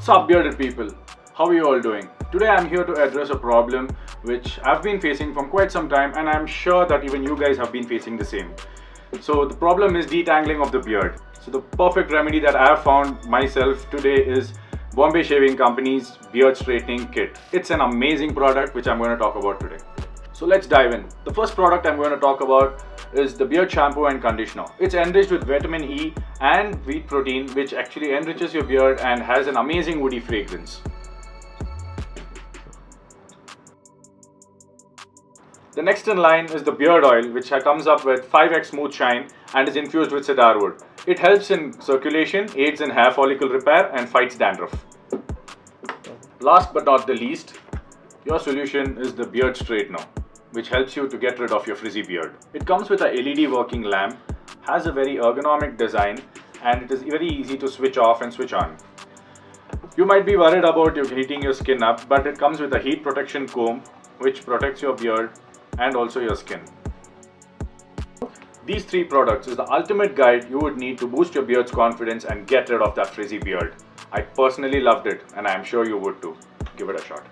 Sup bearded people, how are you all doing? Today I'm here to address a problem which I've been facing from quite some time, and I'm sure that even you guys have been facing the same. So the problem is detangling of the beard. So the perfect remedy that I have found myself today is Bombay Shaving Company's beard straightening kit. It's an amazing product which I'm going to talk about today. So let's dive in. The first product I'm going to talk about is the beard shampoo and conditioner. It's enriched with vitamin E and wheat protein, which actually enriches your beard and has an amazing woody fragrance. The next in line is the beard oil, which comes up with 5x smooth shine and is infused with cedar wood. It helps in circulation, aids in hair follicle repair and fights dandruff. Last but not the least, your solution is the beard straightener, which helps you to get rid of your frizzy beard. It comes with a LED working lamp, has a very ergonomic design, and it is very easy to switch off and switch on. You might be worried about heating your skin up, but it comes with a heat protection comb which protects your beard and also your skin. These three products is the ultimate guide you would need to boost your beard's confidence and get rid of that frizzy beard. I personally loved it, and I am sure you would too. Give it a shot.